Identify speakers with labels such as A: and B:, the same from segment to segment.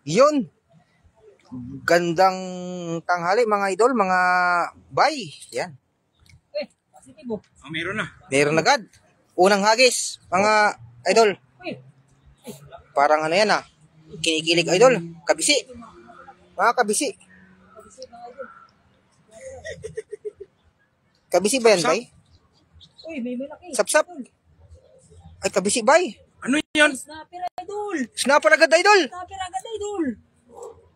A: Yun. Gandang tanghali mga idol, mga bay. Yan.
B: Positibo.
C: Meron na.
A: Meron agad. Unang hagis, mga idol. Parang ano yan kinikilig idol. Kabisi. Mga kabisi. Kabisi ba yan, bay?
B: Uy, may malaki.
A: Sapsap. Ay, kabisi, bay.
C: Ano yan?
B: Snapper idol.
A: Snapper agad, idol.
B: Snapper agad idol.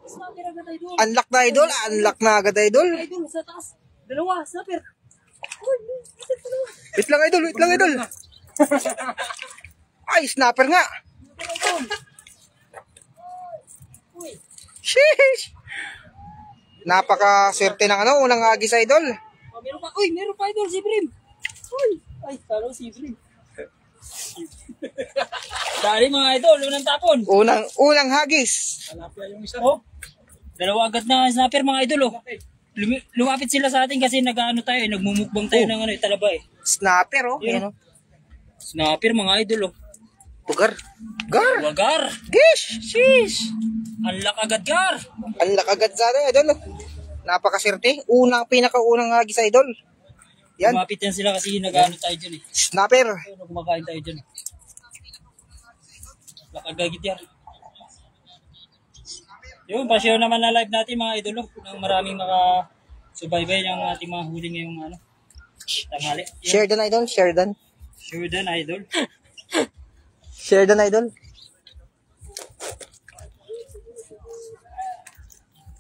B: Snapper agad idol.
A: Unlock na, idol. Unlock na agad, idol.
B: Idol sa taas. Dalawa, snapper. Uy,
A: Wait lang, idol. Wait lang, idol. Ay, snapper nga.
B: uy.
A: Sheesh. Napaka-swerte ng unang hagis, idol.
B: Oh, meron pa. Uy, meron pa idol si Brim. Uy. Ay, talo si Brim. Dali mga idol, unang tapon.
A: Unang hagis.
C: Talapia yung isa.
B: Oh. Dalawa agad na snapper mga idol oh. Lumapit sila sa atin kasi nag-ano tayo, nagmumukbang tayo ng talaba eh.
A: Snapper,
B: Yan.
A: Ayan,
B: Snapper mga idol oh.
A: Pugar. Gar.
B: Wagar.
A: Gish.
B: Sheesh. Unlock agad gar.
A: Unlock agad sa atin, idol. Napakaswerte. Pinakaunang hagis, idol. Yan.
B: Lumapit yan sila kasi nag-ano tayo dyan eh.
A: Snapper.
B: Ano, kumakain tayo dyan. Lakagagit yan. Yung pasyo naman na live natin mga idolo. Nang maraming makasubaybay ng ating mga huli ngayong tanghali.
A: Share dan, idol. Share dan.
B: Sure dan idol.
A: Share dan, idol.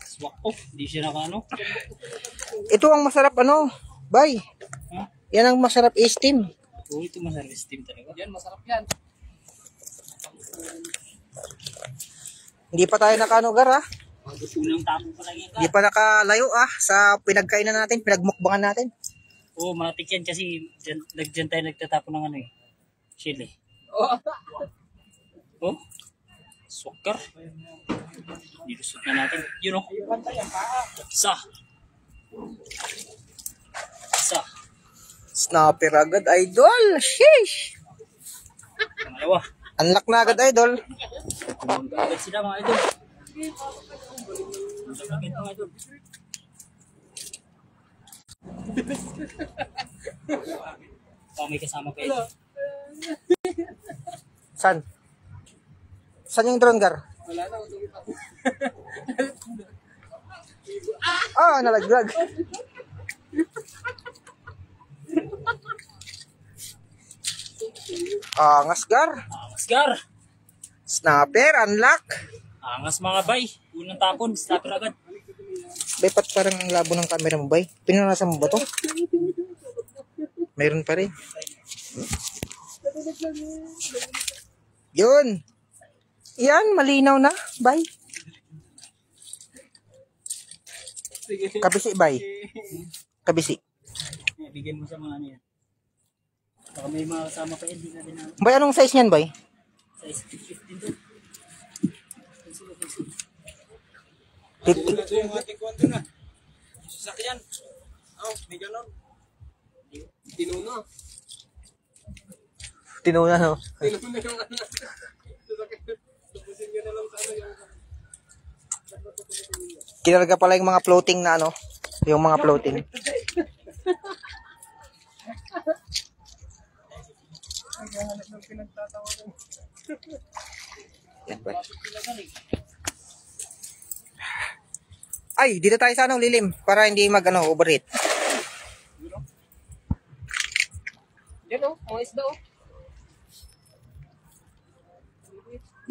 B: Swak oh, di siya nakano.
A: Ito ang masarap, bay.
B: Ha?
A: Yan ang masarap steam.
B: Oh, ito masarap steam talaga.
C: Yan, masarap yan.
A: Hindi pa tayo nakanugar,
B: Unang tapo pa lang yan.
A: Hindi pa nakalayo, sa pinagkainan natin, pinagmukbangan natin.
B: Oo, matik yan kasi dyan tayo nagtatapon ng chili. Oh, sukar. Nilusot na natin. Yun o. Isa.
A: Snapper agad, idol. Sheesh.
B: Pangalawa.
A: Unlock na agad, idol.
B: Agad sila mga idol. Agad mga idol. May kasama pa ito.
A: San? San yung drone, Gar?
C: Wala na.
A: Nalaglag. Angas, Gar.
B: Angas gar.
A: Snapper, unlock.
B: Angas mga bay. Unang tapon, snapper agad.
A: Bay, parang ang labo ng camera mo, bay. Pinunasan mo ba to? Mayroon pa rin. Yun. Yan, malinaw na, bay. Kabisi, bay. Kabisi.
B: Bigyan mo sa mga yan. Baka may mga kasama pa yan, di natin na.
A: Bay, anong size niyan, bay?
B: Size 15 to.
C: Ito yung ating kwanto na. Sasakyan. May ganon. Tinuna.
A: Tinuna, no?
C: Tinuna yung sasakyan. Tupusin nyo na lang sa yung...
A: Kinarga pala yung mga floating na yung mga floating. Yan ba? Ay, dito tayo sa lilim para hindi overheat.
C: Yan mga isda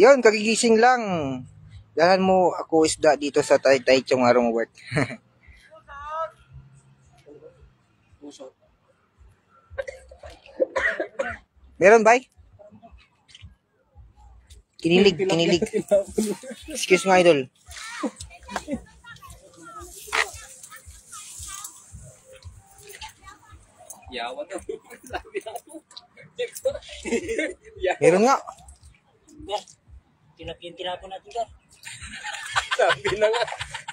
A: Yun, kagigising lang. Dahan mo ako isda dito sa Taytaychong Arong Work. Meron, bay? Kinilig. Excuse me, idol.
C: Yawa to.
A: Meron nga.
B: Tinapon natin ka.
C: Sabi na nga.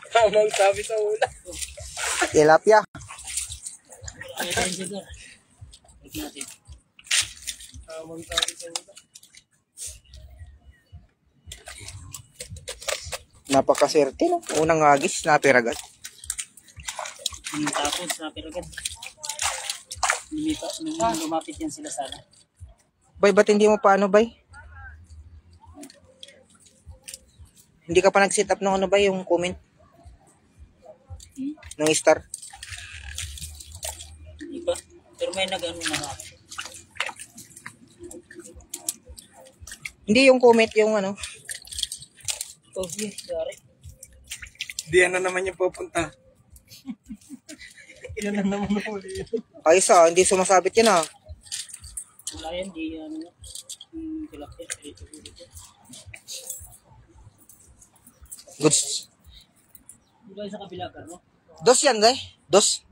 C: Tamang sabi sa una.
A: Tilapia.
B: Ay, tayo siya ka. Natin.
C: Tamang sabi sa una.
A: Napakaswerte, no? Unang hagis, snapper agad.
B: Tapos, snapper agad. Lumapit yan sila sana.
A: Bay, ba't hindi mo pa ano, bay? Hindi ka pa nag-set up ng ano, bay, yung comment? Ng star?
B: Iba. Pero may nag-ano na ako.
A: Hindi yung comment, yung ano.
B: Oh, yeah, sorry.
C: Diyan na naman yung pupunta.
B: Ilan na naman ako ulit.
A: Ayos ah, hindi sumasabit yan ah.
B: Wala yan, di ano. Tilapia.
A: Goods.
B: Diba sa kabila ka, no?
A: Dos yan, guy. Dos.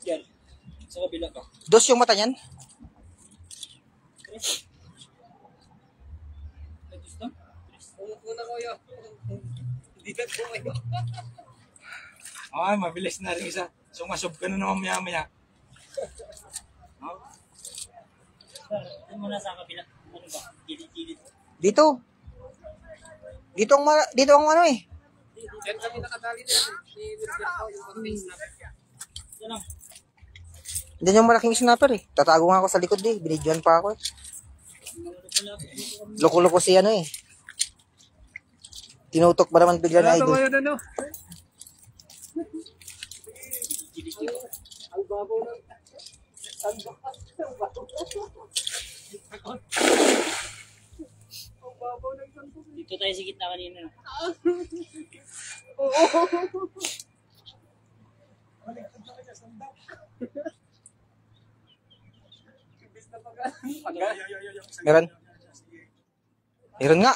B: Yan. Sa kabila ka.
A: Dos yung mata niyan.
C: Una ko yun. Hindi ka kumayo. Ay, mabilis na rin isa. Sumasob ka na naman maya-maya.
B: Saan mo na sa kabila? Ano ba? Gilid-gilid.
A: Dito. Dito ang ano eh.
C: Diyan kami nakatali na yun. Yung konting snap.
B: Yan lang.
A: Diyan yung malaking snapper eh. Tatago nga ako sa likod eh. Binidyoan pa ako eh. Loko-loko si ano eh. Tinutok ba naman bigla na idol?
C: Ano?
B: Ang babaw ng... Dito tayo sa gitna kanina.
A: Meron? Meron nga.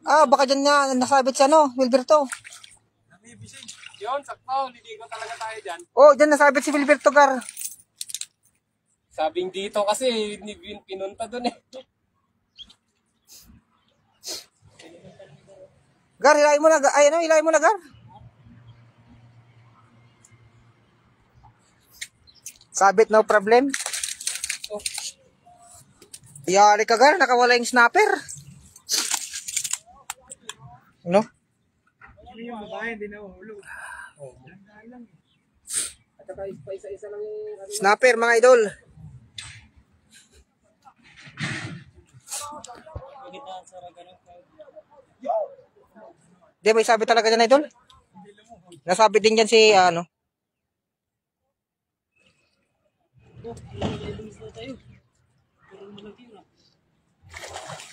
A: Ah, baka dyan nga nasabit sa ano, Wilberto.
C: Yun, sakto. Liligo talaga tayo dyan.
A: Oh, dyan nasabit si Wilberto, Gar.
C: Sabing dito kasi pinunta dun eh.
A: Gar, hilahin mo na. Ay, ano, hilahin mo na, Gar. Sabit, no problem.
C: Oh.
A: Yari ka, Gar. Nakawala yung snapper. Ano?
C: Yung babae, hindi na uhulog. At saka isa-isa lang yung...
A: Snapper, mga idol. Di, may sabit talaga dyan, idol. Nasabit din dyan si, ano.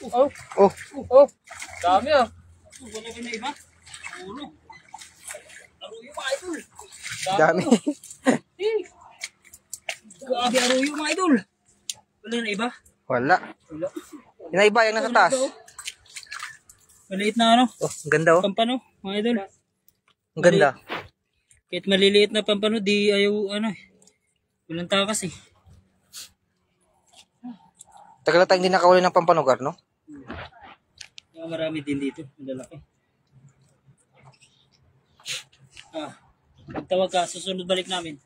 C: Oh,
A: Oh,
C: oh, dami ah.
B: Wala ka na iba? Ulo. Aruyo mga idol.
A: dami.
B: Grabe aruyo mga idol. Wala na iba?
A: Wala. Yung iba, yung nasa taas.
B: Maliit na ano?
A: Oh, ang ganda, oh.
B: Pampano, mga idol.
A: Ang ganda.
B: Kahit maliliit na pampano, di ayaw ano eh. Walang takas eh.
A: Tagal na tayong hindi nakawali ng pampanugar, no?
B: Marami din dito. Malalaki. Magtawag ka. Susunod balik namin.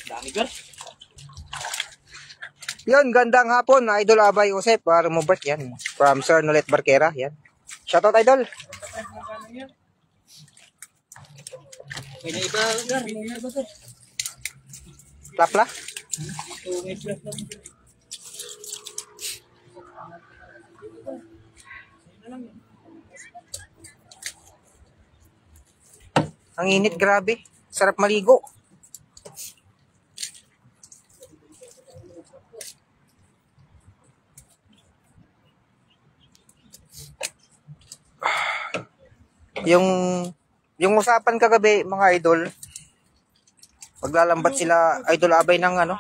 B: Dami gar.
A: Yun, gandang hapon, Idol Abay Josep, para mo break yan. From Sir Nolet Barquera, yan. Shoutout, Idol.
B: May na iba gar. May na iba gar.
A: Plapla.
B: Oh, may flap lang.
A: Ang init, grabe. Sarap maligo. Yung usapan kagabi, mga idol, paglalambat sila, Idol Abay ng ano,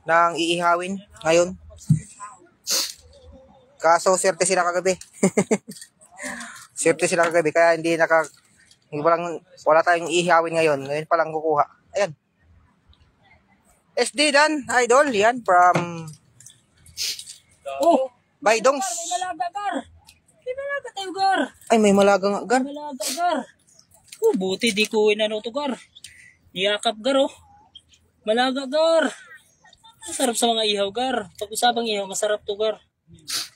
A: ng iihawin ngayon. Kaso, swerte sila kagabi. Swerte sila kagabi, kaya wala tayong iihawin ngayon. Ngayon pa lang kukuha. Ayan. SD Dan, Idol, yan, from Baydongs.
B: May malaga gar. May malaga tayo gar.
A: Ay, may malaga nga, Gar.
B: May malaga gar. Buti di ko inano to gar. Niyakap gar oh. Malaga gar. Masarap sa mga ihaw, Gar. Pag-usapang ihaw, masarap to, Gar.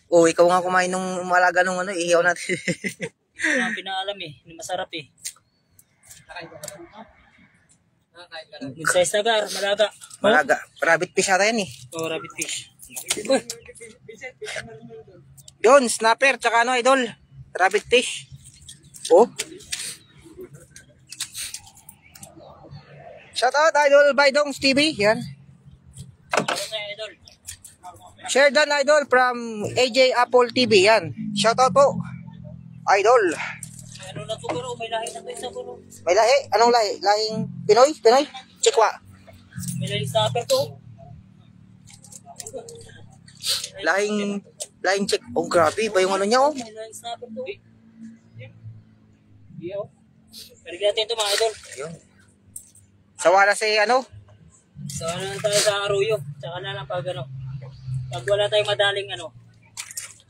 A: Oh, ikaw nga kumain nung malaga nung ano, ihaw natin.
B: Yan ang pinaalam eh. Masarap eh. Good size na, Gar. Malaga.
A: Malaga. Rabbit fish ata yan eh.
B: Oh, rabbit fish. Uy,
A: Yun, snapper, tsaka ano, idol. Rabbit fish. Oh. Shout out, idol, Baydongs TV. Yan.
B: ano sa idol?
A: Share dan, idol, from AJ Apple TV. Yan. Shout out po. Idol.
B: Ano na to, Garo? May lahi na to isa, Garo.
A: May lahi? Anong lahi? Lahing Pinoy? Pinoy? Chikwa.
B: May lahi snapper to.
A: Lahing chick. Oh, grabe. Ba yung ano niya, oh?
B: May lahi snapper to. Ihaw. Balik natin ito, mga idol.
A: Yun. Sawa na si, ano?
B: So, ano na tayo sa Arroyo. Tsaka na lang pag ano. Pag wala tayong madaling ano.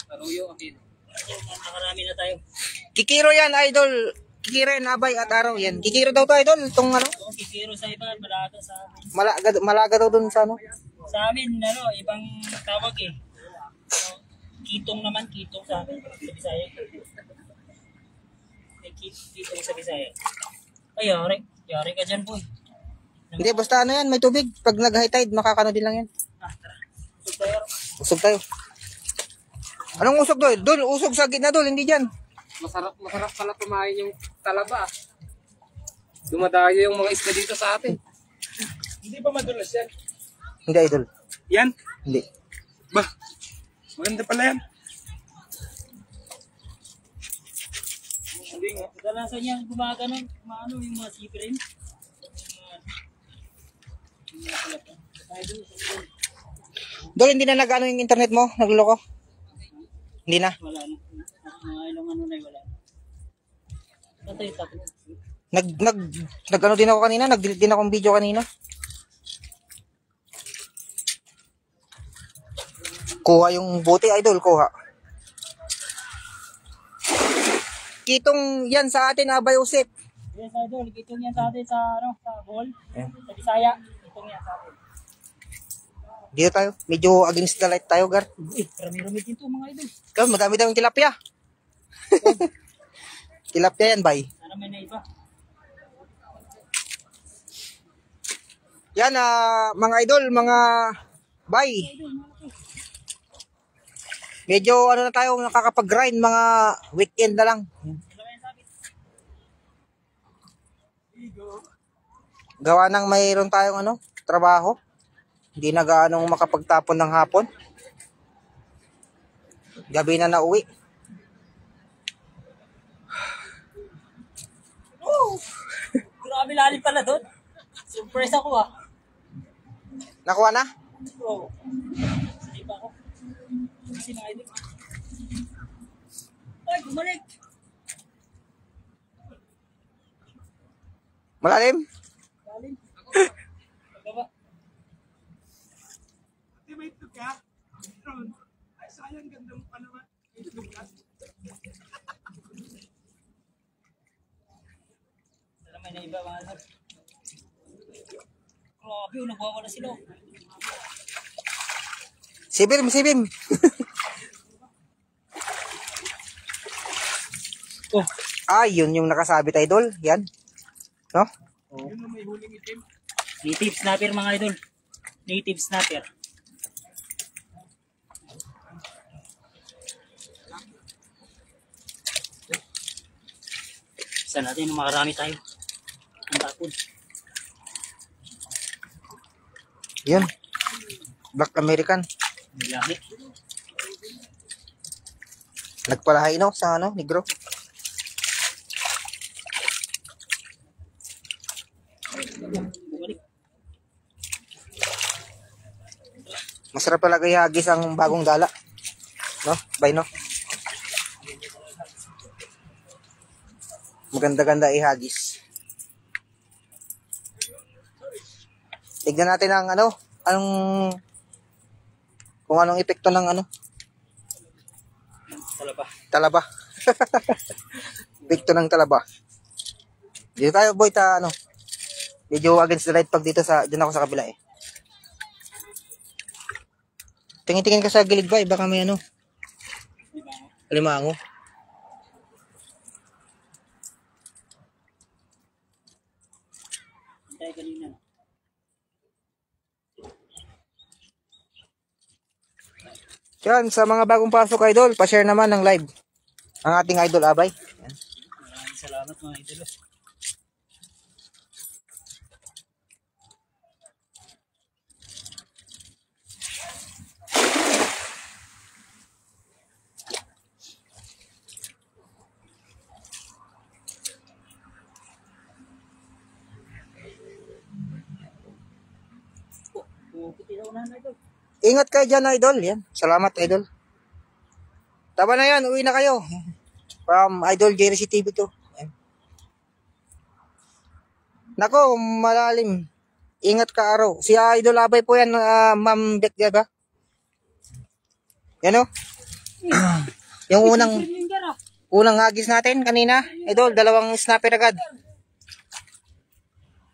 B: Arroyo, okay. Nakarami na tayo.
A: Kikiro yan, idol. Kikiro yan, abay at araw yan. Kikiro daw to, idol. Itong ano?
B: Oo, kikiro sa iba, malaga sa amin.
A: Malaga daw dun sa ano?
B: Sa amin, ano, ibang tawag eh. So, kitong naman, kitong sa amin. Sa Bisaya. May kitong sa Bisaya. Ay, yari ka dyan, boy.
A: Hindi, basta ano yan, may tubig. Pag nag-high tide, makakano din lang yan.
B: Ah, tara. Usog tayo.
A: Usog tayo. Anong usog doon? Doon, usog sa gitna doon, hindi dyan.
C: Masarap pala kumain yung talaba. Dumadayo yung mga isda dito sa atin. Hindi ba madulas yan?
A: Hindi, idol.
C: Yan?
A: Hindi.
C: Ba? Maganda pala yan.
B: Hindi nga. Kadalasan niya gumagano, maano yung mga siprin.
A: Doon, hindi na nag-ano yung internet mo? Nagluloko? Hindi na.
B: Wala na. Mga ilang ano na wala. Patay tapos.
A: Nag-ano din ako kanina, nag-delete din akong video kanina. Kuha yung bote, idol, kuha. Kitong yan sa atin, Abay Usip.
B: Yes, idol. Itong yan sa atin sa, ano, sa Bohol.
A: Yeah.
B: Sa Bisaya. Itong yan sa atin.
A: Dito tayo. Medyo against the light tayo, Gar.
B: Uy, rami-rami din to mga idol.
A: Ikaw, madami-daming tilapia. Tilapia yan, bay.
B: Sana may naiba.
A: Yan, mga idol, mga bay. Medyo ano na tayo, nakakapag-grind, mga weekend na lang. Gawa ng mayroon tayong ano, trabaho. Hindi na gaano makapagtapon ng hapon. Gabi na nauwi.
B: Oh! Grabe lalim pala doon. Surprise ako ah.
A: Nakuha na?
B: Oo. Hindi pa ako. Kasi mga idol. Ay, bumalik.
A: Malalim?
B: Lalim. Pagkaba.
C: Di ba ito ka? Ay, sayang ganda mo pa naman. Ito ka.
B: Sana may naiba mga idol. Grabe, nagwawala sila.
A: Sibim.
B: Oh.
A: Yun yung nakasabit, idol. Yan. No?
B: Oh. Native snapper mga idol. Native snapper. Isa natin, makarami tayo. Ang tapon.
A: Yun. Black American.
B: Bilahi.
A: Nagpalahay no sa ano, negro.
B: Bumalik.
A: Masarap talaga ihagis ang bagong dala. No? Bay no? Maganda-ganda ihagis. Tignan natin ang ano, kung anong epekto ng ano,
B: Talaba.
A: talaba. Epekto ng talaba. Dito tayo, boy, ano, medyo against the light pag dito sa, dyan ako sa kabila eh. Tingin-tingin ka sa gilid ba? Baka may ano. Alimango.
B: Tayo kanina.
A: Yan, sa mga bagong pasok idol, pa-share naman ng live. Ang ating idol Abay. Yan.
B: Maraming salamat mga idol. Puputi daw na idol.
A: Ingat kayo dyan idol. Yan. Salamat idol. Tama na yan, uwi na kayo. From Idol JRC TV to. Yan. Nako, malalim. Ingat ka araw. Si Idol Abay po yan, Ma'am Beck, ba? Yan o. Yung unang hagis natin kanina. Idol, 2 snapper agad.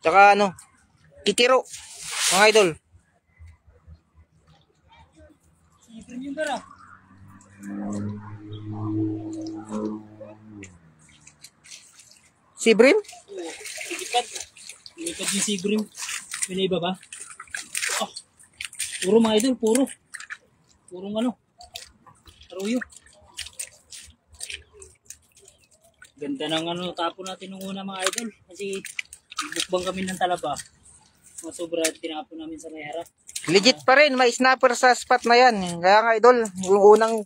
A: Tsaka ano, kikiro. Mga idol.
B: Sipin yung gara.
A: Si Brim?
B: Ikipad. Ikipad yung si Brim. May iba ba? Oh, puro mga idol, puro. Purong ano. Aruyo. Ganda ng ano, tapo natin nung una mga idol. Kasi bukbang kami ng talaba. Mga sobra tinapon namin sa mayara.
A: Legit pa rin, may snapper sa spot na yan. Kaya nga idol, yung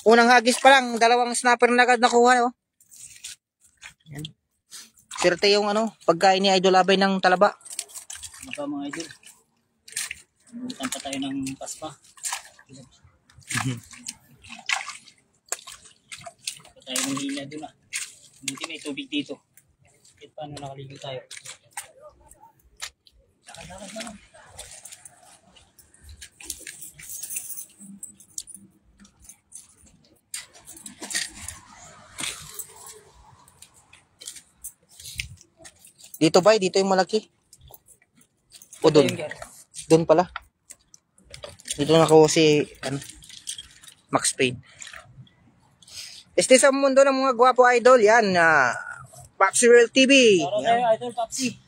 A: unang hagis pa lang, 2 snapper na agad nakuha. Oh. Yan. Sirte yung ano, pagkain ni Idol Abay ng talaba.
B: Ano pa mga idol? Butan pa tayo ng paspa. Pa tayo ng hila doon ah. Buti may tubig dito. Kahit paano nakaligo tayo. Lakad na.
A: Dito ba? Dito yung malaki. O doon? Doon pala. Dito na ako si Max Payne. Este sa mundo ng mga gwapo idol, yan. Papsi Real TV.
B: Para tayo idol Papsi.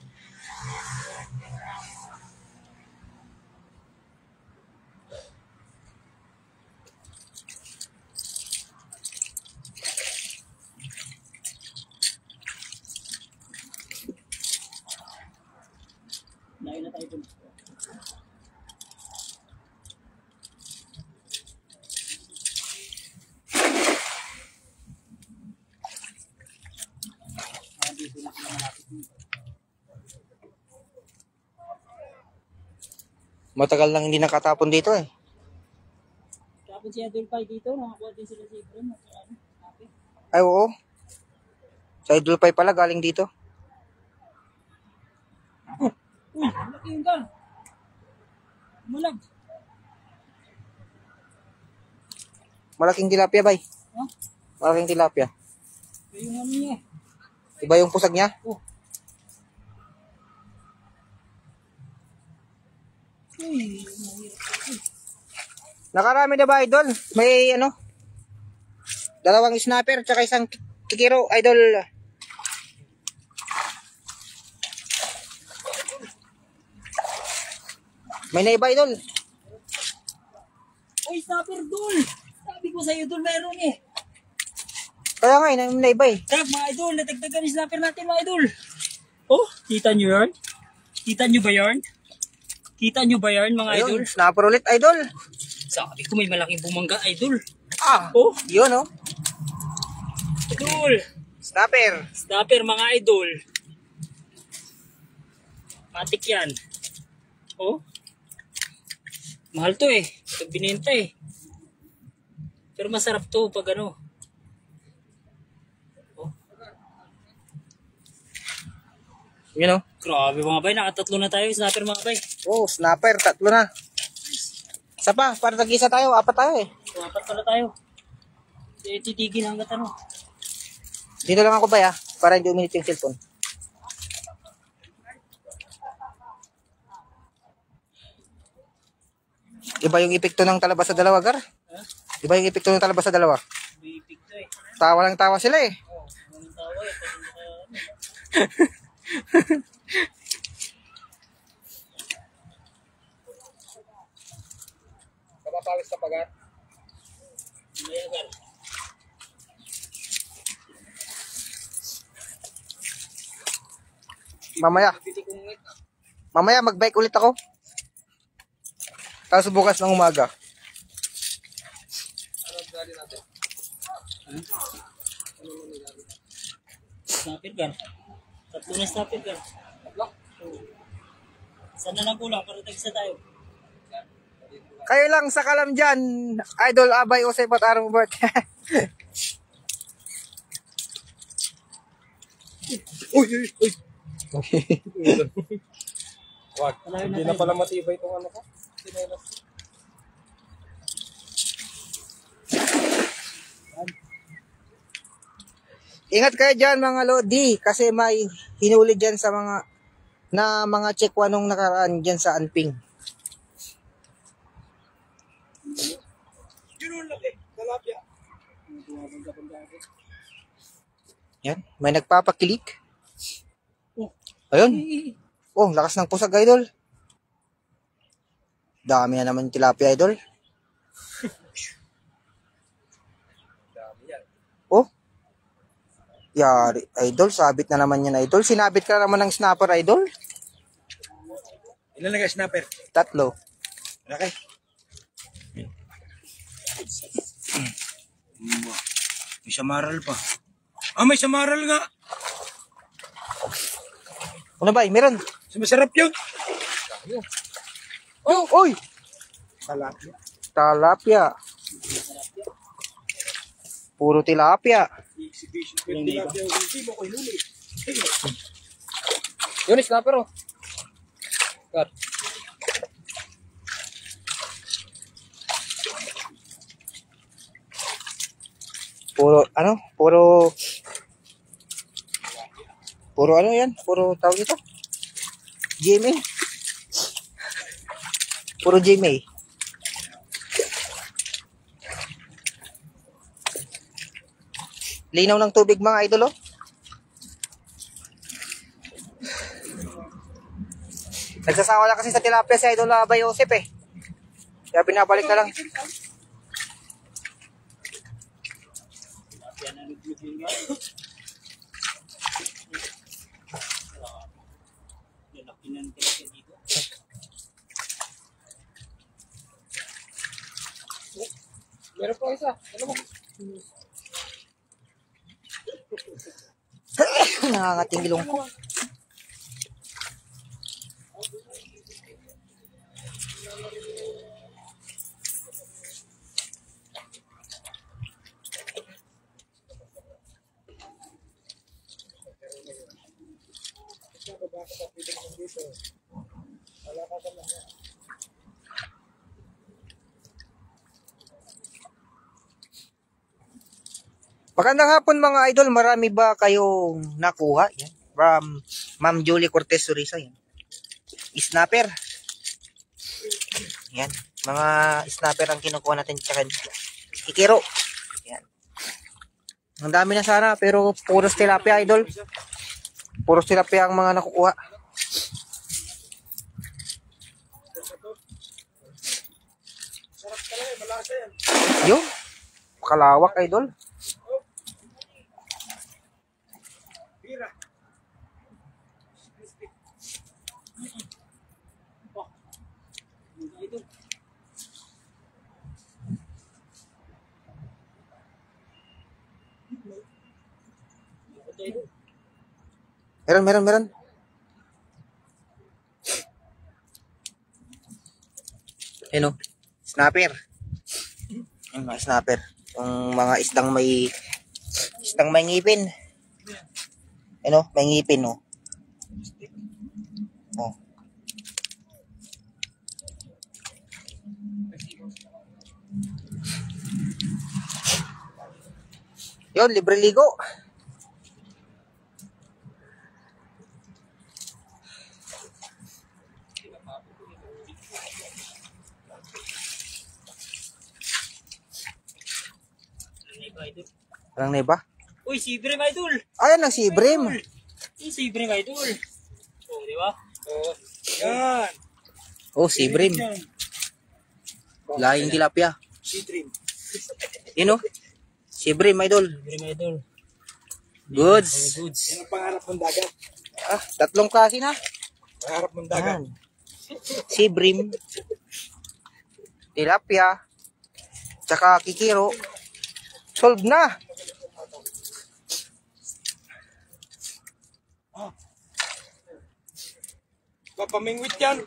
B: Layo na tayo dun. Dito na sila malapit dito.
A: Matagal lang hindi nakatapon dito eh.
B: Tapos si Idol Pai dito, nakakuha din sila si Ibron.
A: Ay oo. Sa Idol Pai pala galing dito.
B: Uy, malaki yung gan. Malag.
A: Malaking tilapia bay.
B: Ha?
A: Malaking tilapia.
B: Yung ano niya.
A: Iba yung pusag niya?
B: Oh. Uy, mahirap.
A: Nakarami na ba idol? May ano? 2 snapper tsaka 1 kikiro idol. May naiba idol.
B: Uy, snapper dul. Sabi ko sa'yo dul meron eh.
A: Kaya nga may naiba eh.
B: Tag mga idol, natagdagan yung snapper natin mga idol. Oh, kita nyo yun? Kita nyo ba yun? Kita nyo ba yun mga idol?
A: Ayun, snapper ulit idol.
B: Sabi ko may malaking bumangga idol.
A: Ah,
B: Oh,
A: yun oh.
B: idol.
A: Snapper.
B: Snapper mga idol. Matik yan. Oh. Mahal to eh. Ito binenta eh. Pero masarap to pag ano. Oh.
A: Yun oh.
B: Grabe mga bay. Nakatatlo na tayo. Snapper mga bay.
A: Oh, snapper. 3 na. Isa pa, para tag-isa tayo. 4 tayo eh.
B: So, apat pala tayo. Titigil hanggat ano.
A: Dito lang ako ba ya? Para hindi uminit yung cellphone. Iba yung epekto ng talaba sa dalawa, Gar.
B: Ha?
A: Iba yung epekto ng talaba sa dalawa.
B: Bibig to eh.
A: Tawa lang tawa sila eh.
B: Oo, anong tawa eh. Pag naka, ano.
C: Kapapawis ka pa, Gar.
B: May agar.
A: Mamaya.
C: Pili kong ngit.
A: Mamaya mag-bike ulit ako. Tapos bukas ng umaga.
C: Ano ang dali natin?
B: Snapper gun. Tatlo na snapper gun.
C: Tatlo?
B: Oo. Sana lang kulang para tagsa tayo.
A: Kayo lang sa kalam dyan, Idol Abay Joseph at Aaron Bert.
C: Uy, uy, uy. Wag.
B: Malayo
C: Hindi
B: na
C: na
B: tayo.
C: pala matibay itong ano ko. Sinelas.
A: Ingat kayo dyan mga Lodi, kasi may hinuli dyan sa mga checkwa nung nakaraan dyan sa Anping.
C: Yun ang laki. Talapia.
A: Yan, may nagpapakilik.
B: Oh.
A: Ayun. Oh, lakas ng pusag, Idol. Dami na naman yung tilapia, Idol.
C: Dami yan.
A: Oh. Yari, Idol. Sabit na naman yan, Idol. Sinabit ka na naman ng snapper, Idol.
C: Ilan na guys, snapper?
A: 3.
C: Okay. May samaral pa. Ah, may samaral nga.
A: Ano ba? Meron.
C: Masarap yun.
A: Oh, oy!
C: Talapia.
A: Tilapia. Puro tilapia.
C: Exhibition. Tilapia. Hindi mo ko hinuli. Yun, snapper oh. Cut.
A: Puro ano yan? Puro tawag ito? GMA. Puro GMA. Linaw ng tubig mga idol, oh. Nagsasawa na kasi sa tilapia si Idol Abay Joseph eh. Kaya binabalik na lang.
B: Yan ang luglug yun guys. Lalaki na ng tilapia dito.
C: Meron po isa. Ano mo?
A: Nangangating ilong ko. Magandang hapon mga idol, marami ba kayong nakuha? Yan. From Ma'am Julie Cortez Surisa. Yan. Snapper. Yan. Mga snapper ang kinukuha natin. Tsaka ikiro. Yan. Ang dami na sana pero puros tilapia idol. Puros tilapia ang mga nakukuha. Yun. Kalawak idol.
B: Ito.
A: Meron. Ano? Snapper. Yung mga snapper. Yung mga isdang may ngipin. Ano? May ngipin, no? Oh. Yun, libre ligo. Walang na iba?
B: Uy, si Brim idol.
A: Ayan ang si Brim.
B: Si Brim idol. Oh, di ba?
C: Oo. Yan.
A: Oh, si Brim.
C: Yan.
A: Lahing tilapia.
C: Si Dream.
A: Yun oh. Si Brim, idol.
B: Brim idol.
A: Goods.
B: Goods.
C: Yan ang pangarap mong dagat.
A: Ah, 3 klase na.
C: Pangarap mong dagat.
A: Yan. Si Brim. Tilapia. Tsaka kikiro. Solve na.
C: Papamingwit yan.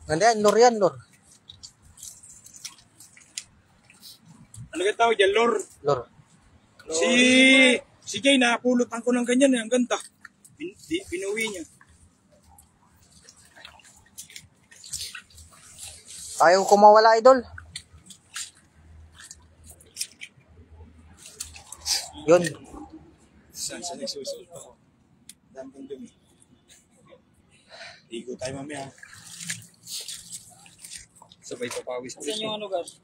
A: Ganda yan, lor yan, lor.
C: Ano ka tawag dyan, Lor?
A: Lor.
C: Si Jay, napulutan ko ng ganyan. Ang ganda. Pinuwi niya.
A: Ayaw ko mawala, idol. Yun.
C: Saan nagsusuot pa ako? Dami kong dumi. Igo tayo mamaya. Sabay papawis
B: Saan yung ano, guys?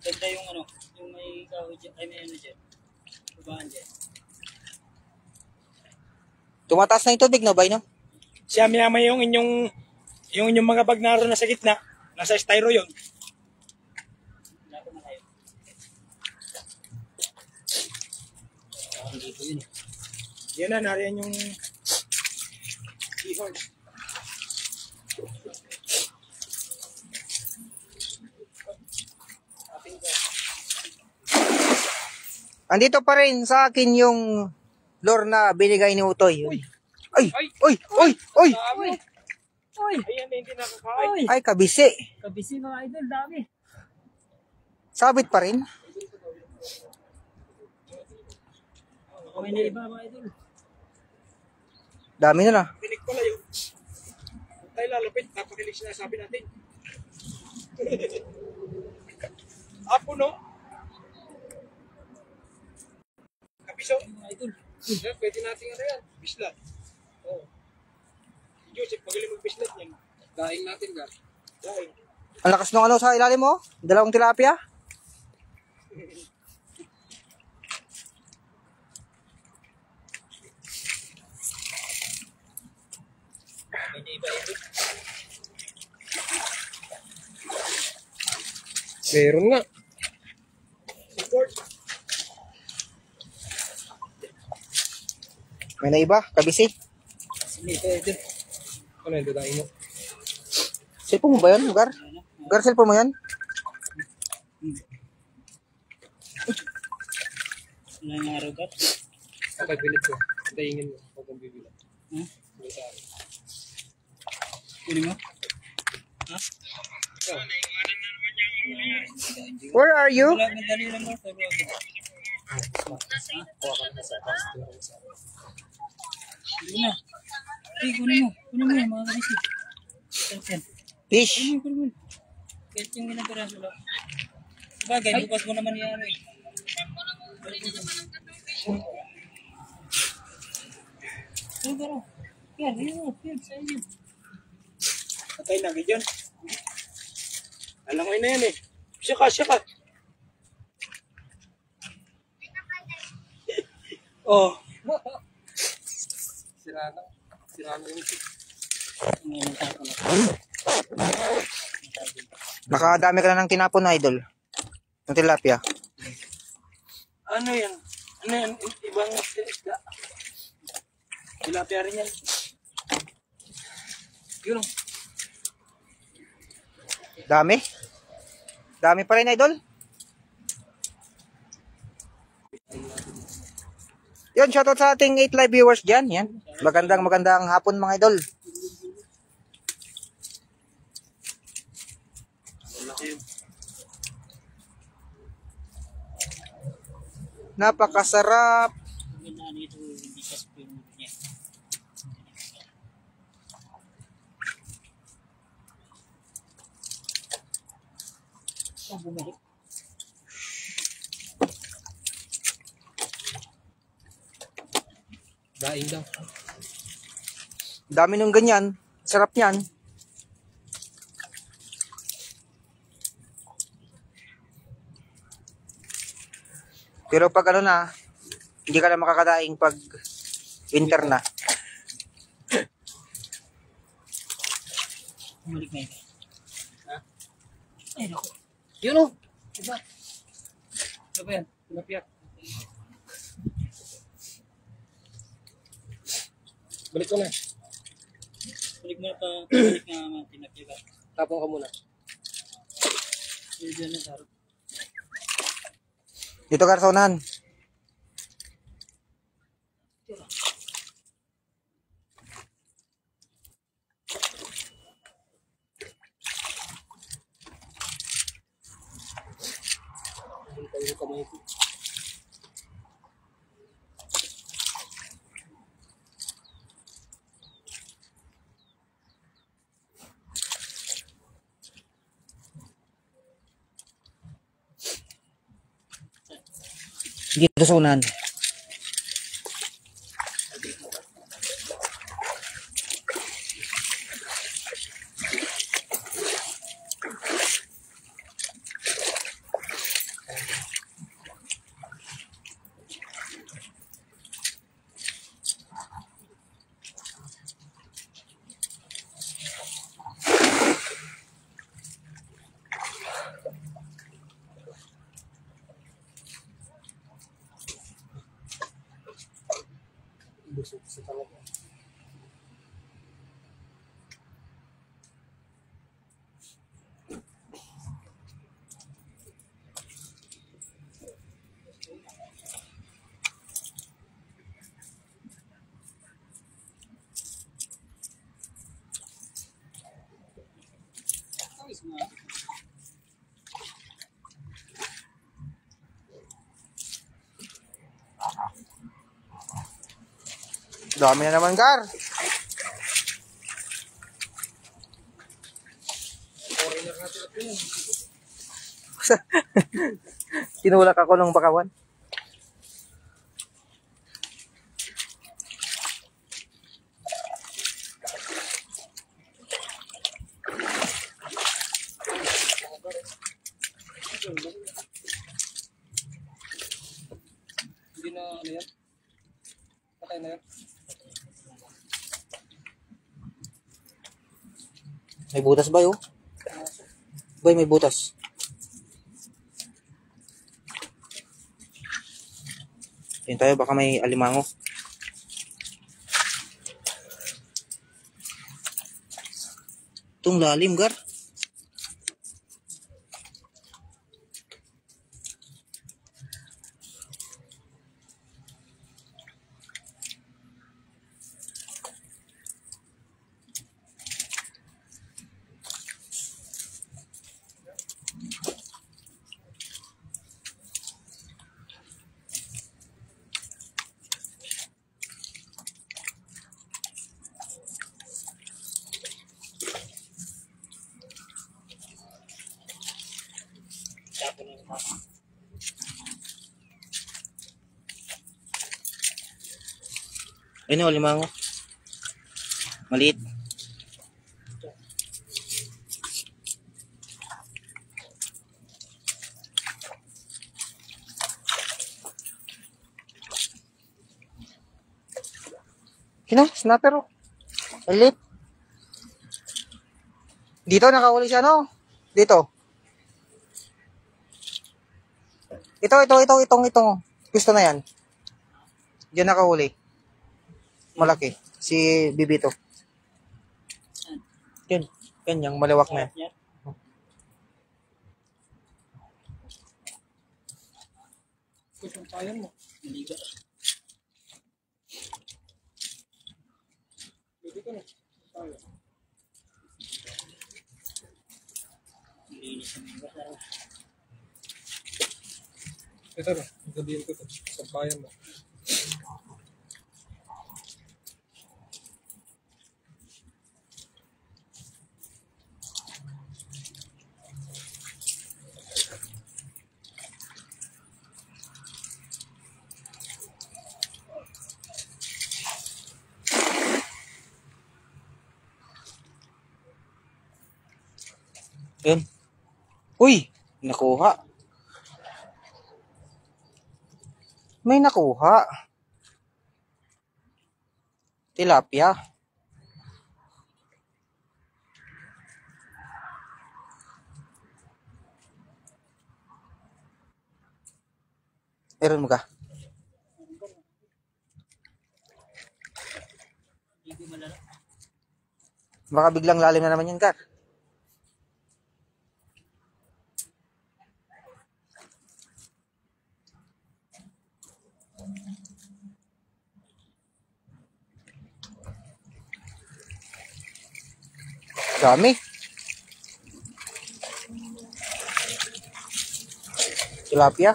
B: Ganda yung ano, yung may kahoy dyan, ay may ano dyan. Babahan dyan.
A: Tumataas na yung tubig, no, bay, no?
C: Siya miyama yung inyong mga bag naroon na sa gitna. Nasa styro yun.
B: Wala ko na kayo. Dito yun.
C: Yan na, nariyan yung seahorse.
A: Andito pa rin sa akin yung lore na binigay ni Utoy. Ay! Uy! Uy! Uy!
B: Uy! Uy!
C: Ayan na hindi nakakain.
A: Ay, kabisi.
B: Kabisi mga idol, dami.
A: Sabit pa rin.
B: May na iba mga idol.
A: Dami na na.
C: Pinig pala yun. Kung tayo lalapit, napakilig sinasabi natin. Apo, no? Kapiso?
B: Mga idol.
C: Yan, pwede natin ano yan. Bislat. Oo. Joseph, magaling mag-bislat yan. Daing natin, gar. Daing.
A: Ang lakas ng ano sa ilalim mo? Dalawang tilapia?
B: May na iba idol.
C: Meron nga. Support.
A: May naiba, kabisi.
B: Dito idol.
C: Ano yung daing mo?
A: Cellphone mo ba yan, Gar? Gar, cellphone mo yan?
B: Wala yung araw gat.
C: Kapag bilit ko, daingin mo. Huwag kang bibilat.
B: Hmm? Kunin mo? Ha?
A: Where are you?
B: Wala, madali lang mo. Hindi na. Hey, kunin mo. Kunin mo yan mga kabisi. Yan.
A: Fish.
B: Kunin mo. Kahit yung ginagawa mo lang. Sabagay, bukas mo naman yan eh. Yan, garo. Yan, ayun. Yan, sa inyo.
C: Patay na ganyan. Alam ko na yan eh. Siya ka. Oh. Sira na yung ito.
A: Nakadami ka na ng tinapon na, idol. Ng tilapia.
C: Ano yan? Ibang isda. Tilapia rin yan. Yun o.
A: Dami. Dami pa rin, idol. Yun, shoutout sa ating 8 live viewers dyan. Yan. Magandang hapon, mga idol. Napakasarap.
B: Ito, hindi ka spring niya. Bumalik.
C: Daing daw.
A: Dami nung ganyan. Sarap yan. Pero pag ano na, hindi ka na makakadaing pag winter na.
B: Bumalik na ito. Ha? Ay, naku.
C: Yun o. Diba? Ano ba yan? Tilapia. Balik ko na.
B: Balik mo na pa. Balik nga mga tinapya.
C: Tapong ka muna.
B: Diyan na sarap.
A: Dito ka sa unahan.
C: Yung kamay ko.
A: Dito sa unahan.
C: Busog sa talaga.
B: Ayos mga.
A: Dami na naman, Gar. Tinulak ako ng bakawan.
C: Hindi na ano yan? Patay na yan?
A: May butas ba yun? Boy, may butas. Yun tayo, baka may alimango. Itong lalim, Gar. Ayun o, limango. Maliit. Kino, snapper o. Maliit. Dito nakahuli siya, no? Dito. Itong. Gusto na yan. Diyan nakahuli. Malaki. Si Bibito. Yan. Yan, yung malawak na yan.
B: Yan.
C: Kusang payan mo.
B: Naliga.
C: Pwede ka na. Payan.
B: Nilinis ang mga sarap.
C: Ito na. Gabihin ko ito. Sa payan mo.
A: Yun. Uy! Nakuha. May nakuha. Tilapia. Meron mo ka?
B: Hindi ko malala.
A: Baka biglang lalim na naman yun, Gar. Dami. Tilapia.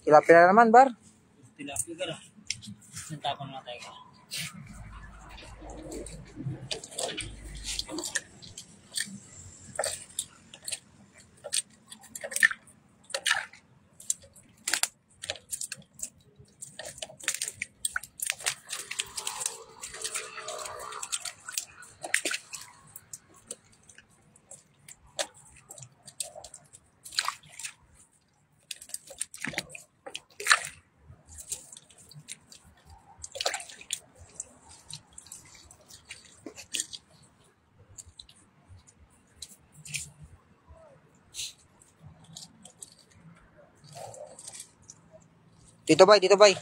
A: Tilapia na naman, Bar.
B: Tilapia ka na. Nantapon na tayo.
A: Dito, Bay. Dito, Bay.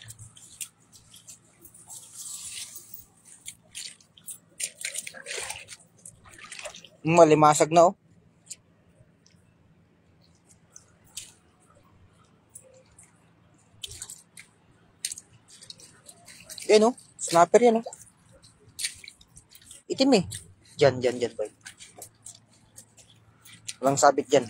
A: Malimasag na, oh. Yan, oh. Snapper yan, oh. Itim, eh. Diyan, Bay. Walang sabit dyan.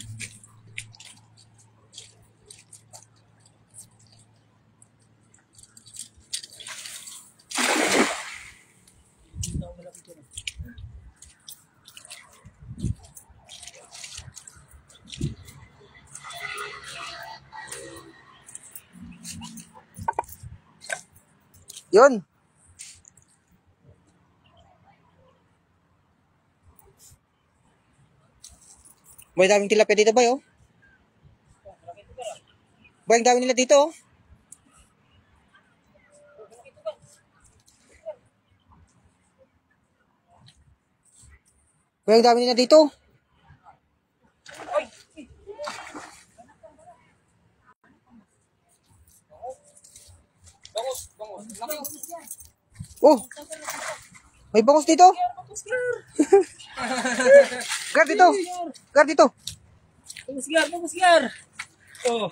A: Yun. May daming tilapia dito, Bay, oh. Bay, ang dami nila dito, oh. Bay, ang dami nila dito. Oh. May bangos dito. Gar dito. Gar dito.
B: Pangusgar. Oh.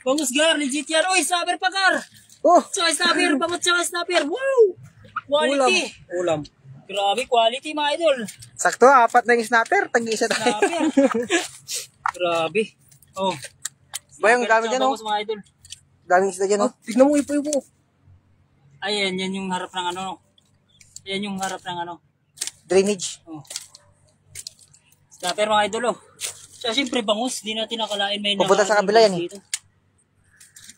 B: Pangusgar, legit yan. Uy, snapper pa, Gar.
A: Oh.
B: Tsaka snapper, bangot tsaka snapper. Wow! Quality.
C: Ulam.
B: Grabe, quality mga idol.
A: Sakto, 4 na yung snapper. Tag-isa tayo.
B: Snapper. Grabe. Oh.
A: Bay, ang dami dyan, oh.
B: Bangus mga idol.
A: Daming isda dyan, oh.
C: Tignan mo, ipo.
B: Ayan, yan yung harap ng ano. Yan yung harap ng ano.
A: Drainage.
B: Oh. Snapper mga idol, oh. So, siyempre bangus, di natin nakalain may
A: Pupunta sa kabila yan, eh.
B: dito.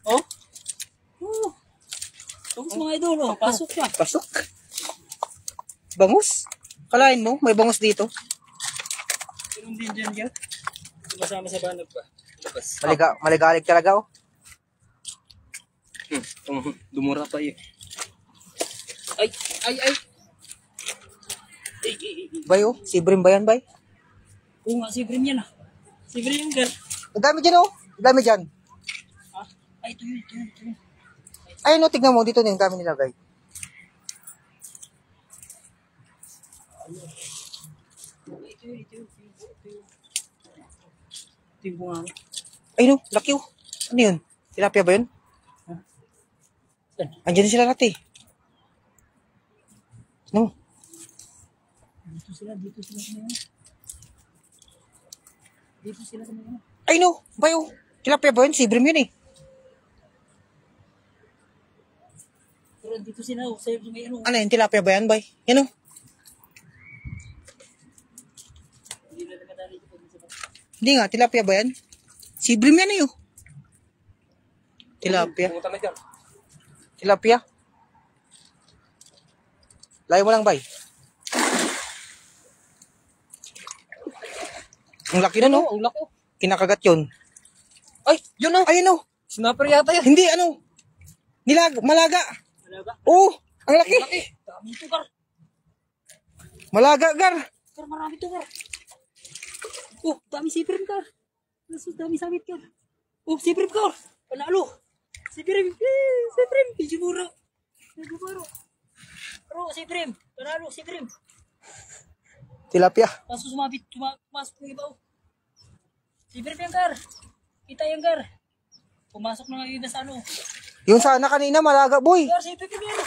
B: Oh. Oh. Bangus mga idol, oh. Pasok siya.
A: Pasok. Bangus. Kalain mo, may bangus dito.
B: Meron din dyan dyan. Sumasama sa banag pa. Labas.
A: Maligalig talaga, oh.
C: Dumura pa eh.
B: Ay.
A: Bay, oh. Sibrim ba yan, Bay?
B: Oo nga, si Brim yan ah. Si Brim yung girl.
A: Ang dami dyan, oh. Ang dami dyan.
B: Ah, ay, ito yun.
A: Ayun, oh. Tignan mo. Dito na yung dami nilagay.
B: Ito yung bunga.
A: Ayun, oh. Laki, oh. Ano yun? Tilapia ba yun?
B: Saan?
A: Andiyan na sila natin. No.
B: Dito sila sa mga. Dito sila sa mga.
A: Ay, no. Bayo. Tilapia ba yun? Sibrim yun, eh.
B: Pero dito sila, sa may ano.
A: Ano yun? Tilapia ba yan, Bay? Yan, oh.
B: Hindi na nakadali dito.
A: Hindi nga. Tilapia ba yan? Sibrim yan, eh, oh. Tilapia.
C: Pumunta na dyan.
A: Tilapia. Layo mo lang, Bay. Ang laki na, no?
C: Ang laki.
A: Kinakagat yun.
C: Ay, yun na.
A: Ayun, no?
C: Snapper yata yan.
A: Hindi, ano? Malaga.
B: Malaga.
A: Oh, ang laki.
B: Laki. Dami ito, Gar.
A: Malaga, Gar.
B: Gar, marami ito, Gar. Oh, dami siprim, Gar. Dami sabit, Gar. Oh, siprim, Gar. Panalo. Siprim. Siprim. Pijiburo. Bro, siprim. Panalo, siprim.
A: Tilapia.
B: Kaso pumasok ng iba, oh. Siprim yan, Gar. Kita yan, Gar. Pumasok na nga iba sa ano.
A: Yung sana kanina, malaga, boy.
B: Gar, siprim yan.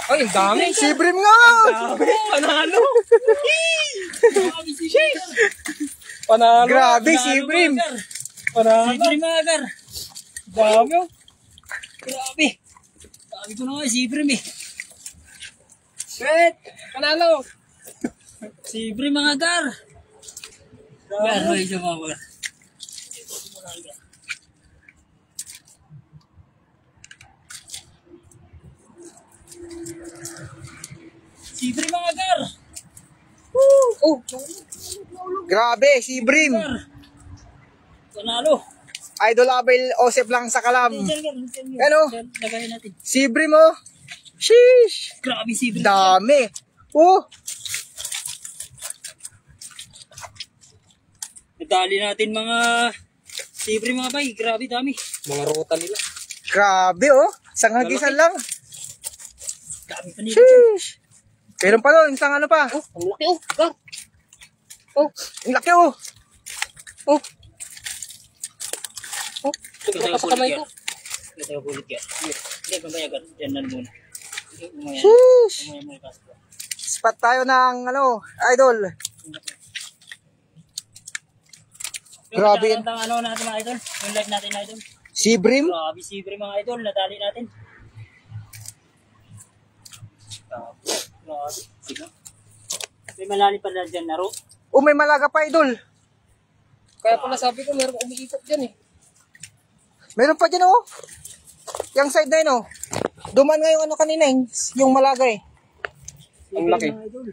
C: Ay, ang dami.
A: Sibrim nga.
C: Panalo.
B: Dami siprim, Gar.
C: Panalo.
A: Grabe, Sibrim.
C: Panalo.
B: Siprim nga, Gar.
C: Dami. Oh.
B: Grabe. Sabi ko na nga, siprim eh.
C: Bet. Panalo.
B: Siprim mga, Gar. Gar, may siya mga, Gar. Siprim mga, Gar.
A: Oh. Grabe, Sibrim.
B: Gar. Panalo.
A: Idol Abel Osep lang sa kalam.
B: Diyan, Gar. Diyan, Gar.
A: Ano?
B: Diyan, lagayin natin.
A: Sibrim, oh. Sheesh.
B: Grabe, siprim.
A: Dami. Oh.
B: Nadali natin mga siprim mga bay. Grabe, dami.
C: Mga ruta nila.
A: Grabe, oh. Isang hagisan lang.
B: Dami pa nila dyan.
A: Sheesh. Meron pa doon, isang ano pa.
B: Oh, ang laki, oh. Gar. Oh.
A: Ang laki, oh. Oh.
B: Kita sa kamay ko. Kita ko ulit, Gar. Hindi, mamaya, Gar. Diyan na muna. Mamaya,
A: Sheesh.
B: mamaya muna kaso.
A: Spot tayo ng, ano, idol. Grabe yan.
B: Ang ano natin mga idol. Yung live natin na idol.
A: Sibrim.
B: Grabe siprim mga idol. Nadali natin. Grabe. Sige. May malalim pa na dyan naro.
A: Oh, may malaga pa, idol.
C: Kaya pala sabi ko, meron umiikot dyan eh.
A: Meron pa dyan, oh. Yung side na yun, oh. Duman nga yung ano kanina, yung malaga, eh.
C: Ang laki.
B: Mga idol.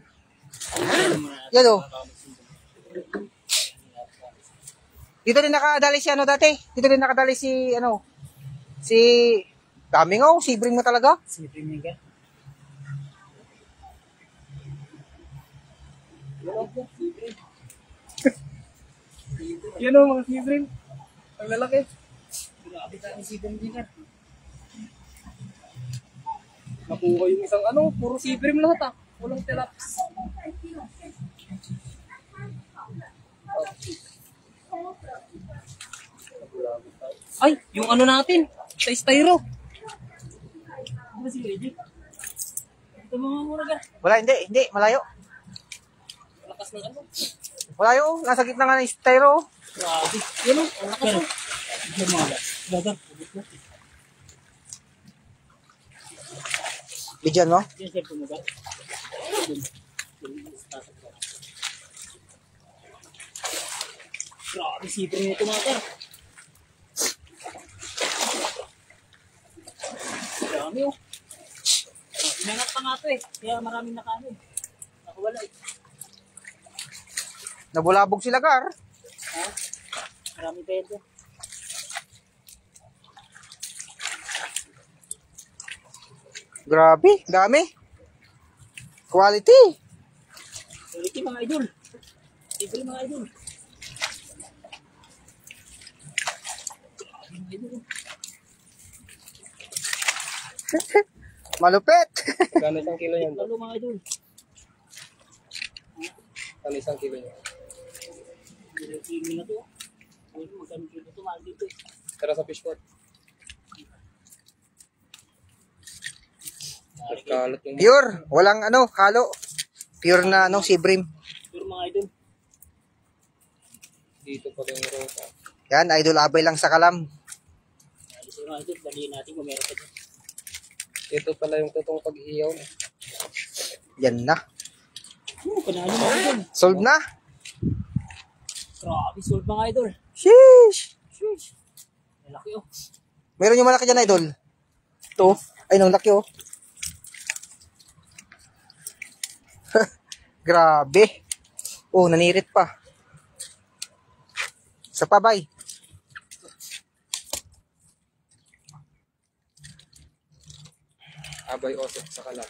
A: Yan, oh. Dito din nakadali si ano dati. Dito din nakadali si, ano, si, dami nga, oh. Sibrim mo talaga.
B: Siprim niya, Gar.
C: Yan o, mga sibrim. Ang lalaki.
B: Grabe tayo siprim niya, Gar.
C: Nakuha yung isang ano, puro sibrim lahat ah. Walang tilaps. Ay, yung ano natin. Sa styro.
B: Ano ba si Lady? Ito mga mura, Gar.
A: Wala, hindi, malayo.
B: Lakas ng ano.
A: Malayo, oh. Nasa gitna nga ng styro, oh.
B: Grabe. Yan o. Ang lakas o. Yan mga Gar. Gar.
A: Bigyan mo.
B: Yan sir po mo, Gar. Grabe, siprim nito mga Gar. Dami o. Inangat pa nga ito eh. Kaya maraming nakano eh. Nakawala eh.
A: Nabulabog sila, Gar.
B: Ha? Marami pa yun.
A: Grabe, dami. Quality.
B: Quality mga idol. Siprim mga idol. Grabe mga idol.
A: Malupit.
C: Gano'n isang kilo yan?
B: Lalo mga idol.
C: Gano'n isang kilo yan?
B: Kilo na to. Ay, magkano kilo to mahal dito eh.
C: Tara sa fish pot. Kalot yung
A: Pure. Walang ano, halo. Pure na ano, sibrim.
B: Pero mga idol.
C: dito pa yung ruta.
A: Yan, Idol Abay lang sa kalam.
B: Alis yung mga idol. Daliin natin kung meron pa dyan.
C: Ito pala yung totoong pag-iyaw.
A: Yan na.
B: Panalo mga idol.
A: Solved na.
B: Grabe, sold mga idol.
A: Sheesh.
B: Sheesh. Malaki oh.
A: Meron yung malaki dyan, Idol. Ito. Ay, nung laki, oh. Grabe. Oh, nanirit pa. Sa pabay.
C: Abay Osep sa kalat.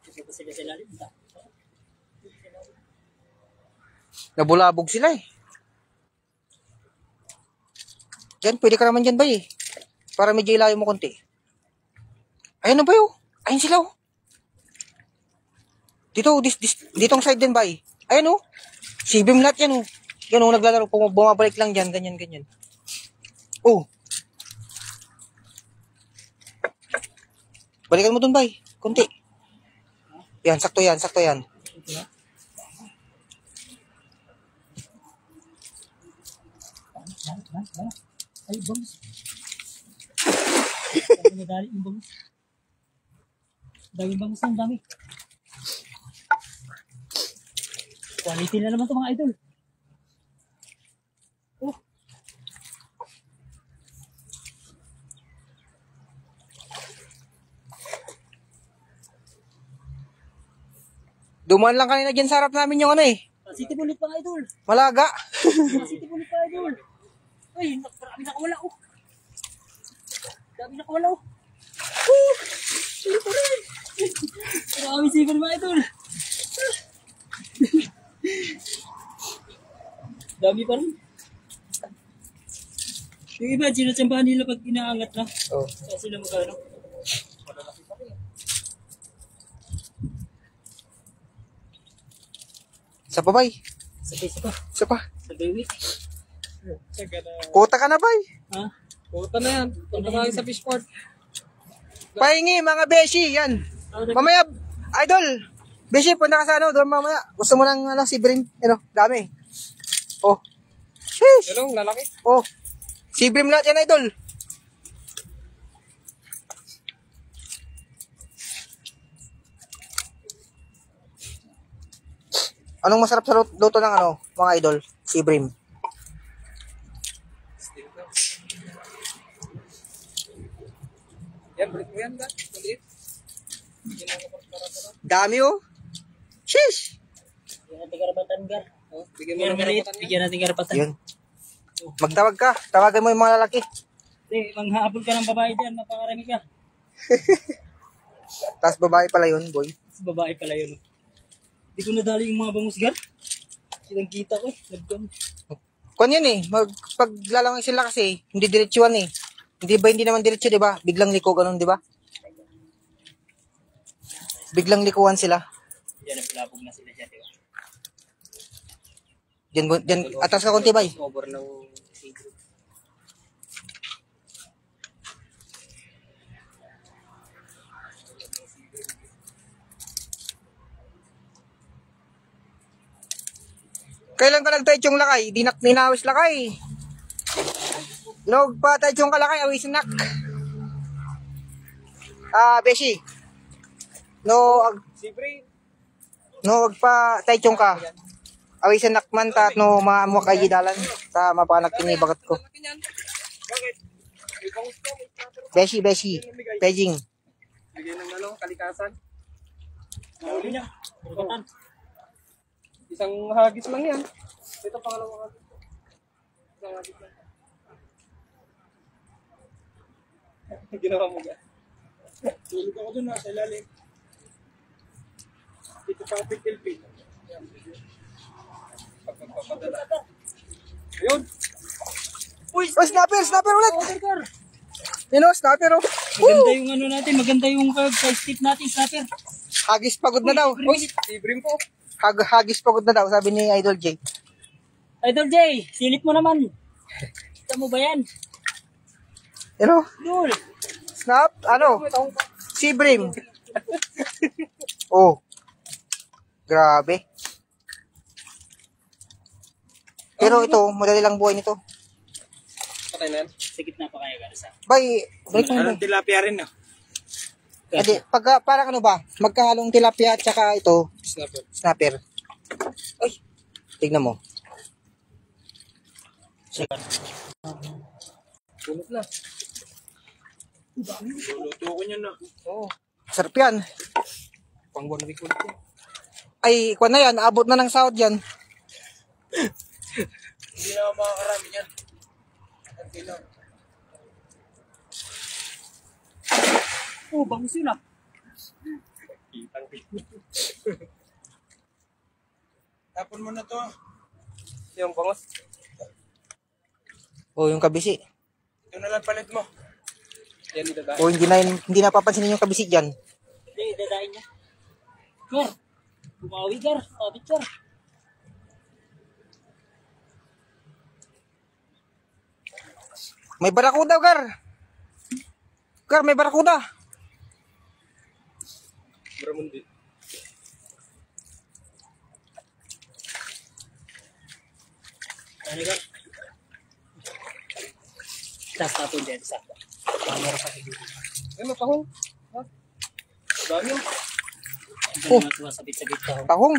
B: Kasi sila sa lalim.
A: Nabulabog sila eh. Diyan, pwede ka naman dyan ba eh. Para medyo ilayo mo konti. Ayun na ba yun? Ayun sila oh. Dito, ditong side din ba eh. Ayun oh. Si Bimlat yan oh. Yan oh, naglalaro. Bumabalik lang dyan. Ganyan, ganyan. Oh. Balikan mo dun ba eh. Konti. Yan, sakto yan, sakto yan.
B: Ay, bangus. Dami nadali yung bangus. Dami bangus ng dami. Quality na naman ito mga idol. Oh.
A: Dumaan lang kanina dyan sa harap namin yung ano eh.
B: City Bullet mga idol.
A: Malaga.
B: City Bullet mga idol. Ay, marami nakawala oh. Dami nakawala oh. Sino pa rin? Marami sipon mga idol. Dami pa rin. Yung iba, sinatsambahan nila pag inaangat na.
A: Oh.
B: Kaya sila magkano.
A: Sa pa bay.
B: Sabay sa pa.
A: Sa pa.
B: Sabay wait.
A: Kuta ka na bay.
B: Ha?
C: Puta na yan. Punta tayo sa fishport.
A: Pahingi mga beshi. Yan. Mamaya, idol. Beshi, punta ka sa ano. Doon mamaya. Gusto mo ng ano, si Brim. Ano, dami. Oh. Sheesh.
C: Pero lalaki.
A: Oh. Si Brim lahat yan, idol. Anong masarap sa luto ng ano, mga idol? Si Brim.
C: Yan, balik mo yan. Maliit.
A: Dami oh. Sheesh.
B: Bigyan natin karapatan gar.
C: Oh, bigyan mo
B: Bigyan
C: ng
B: maliit.
C: karapatan yan.
B: Bigyan natin karapatan.
A: Yun. Magtawag ka. Tawagan mo yung mga lalaki.
B: Hindi, manghahabol ka ng babae dyan. Napakarami ka.
A: Tapos babae pala yun, boy.
B: Babae pala yun. Hindi ko nadali yung mga bangus gar. Kitang kita ko eh. Nagdang.
A: Kung yan eh, paglalangoy sila kasi, hindi diretsuan eh. Hindi naman diretso, di ba? Biglang liko, ganun, di ba? Biglang likuan sila.
B: Yan, nagpalabog na sila dyan, di ba?
A: Diyan, atas ka konti, bay.
C: Over ng sigro.
A: Kailan ka nagtaychong lakay? Di ninawis lakay. Log pa taychong kalakay, awis nak. Beshi. No,
C: Siyempre,
A: wag pa taychong ka. Awis nak man ta at no maamo kay gidalan sa mapanak kini bagat ko.
C: laki niyan. Bakit? May bangus ka, may plato.
A: Beshi. Pejing.
C: Bigyan ng ano, kalikasan.
B: Nahuli niya. Karapatan.
C: Isang hagis lang yan. Ito pangalawang hagis. Isang hagis lang. Ginawa mo ga. Tulog ako dun sa ilalim. Dito pa ako pitil-pil. Pagpapadala. Ayun!
A: Uy, oh, snapper ulit.
B: Order gar.
A: Yun oh, snapper oh.
B: Maganda yung ano natin. Maganda yung stick natin, snapper.
A: Hagis pagod na daw.
C: Uy! Ibrim po!
A: Hagis pagod na daw, sabi ni Idol J.
B: Idol J, silip mo naman. Kita mo ba yan?
A: Yun oh,
B: Dul.
A: snap, ano? Si Brim. Oh. Grabe. Pero ito, madali lang buhay nito.
C: Patay na yan.
B: Sa gitna pa kaya garasa.
A: Bay, balik mo.
C: Anong tilapia rin no?
A: Adi, parang ano ba? Magkahalong tilapia at saka ito,
C: Snapper.
A: snapper. Ay, tignan mo.
C: Tulog na. Luluto ko niyan na. Oo.
A: Sarap yan.
C: Pang 1 week ulit yan.
A: Ay, kung na yan, abot na ng sahod yan.
C: Hindi na makakarami yan. Ang
B: Oh, bangus yun ah.
C: Tapon mo na to. Yung bangos.
A: Oh, yung kabisi.
C: Ito na lang palit mo. Yan idadaan.
A: Oh, hindi napapansin yung kabisi diyan.
B: Hindi, dadain niya. Gar, bumawi Gar, sabit Gar.
A: May barakuda, Gar. Gar, may barakuda.
C: Bramundi.
B: Ano Gar? Tas tapon dyan sa. Meron pa dito.
C: Ay, mapahong. Ha? Dami yun.
B: Ang
A: Oh.
B: dami sabit-sabit ka.
A: Tahong.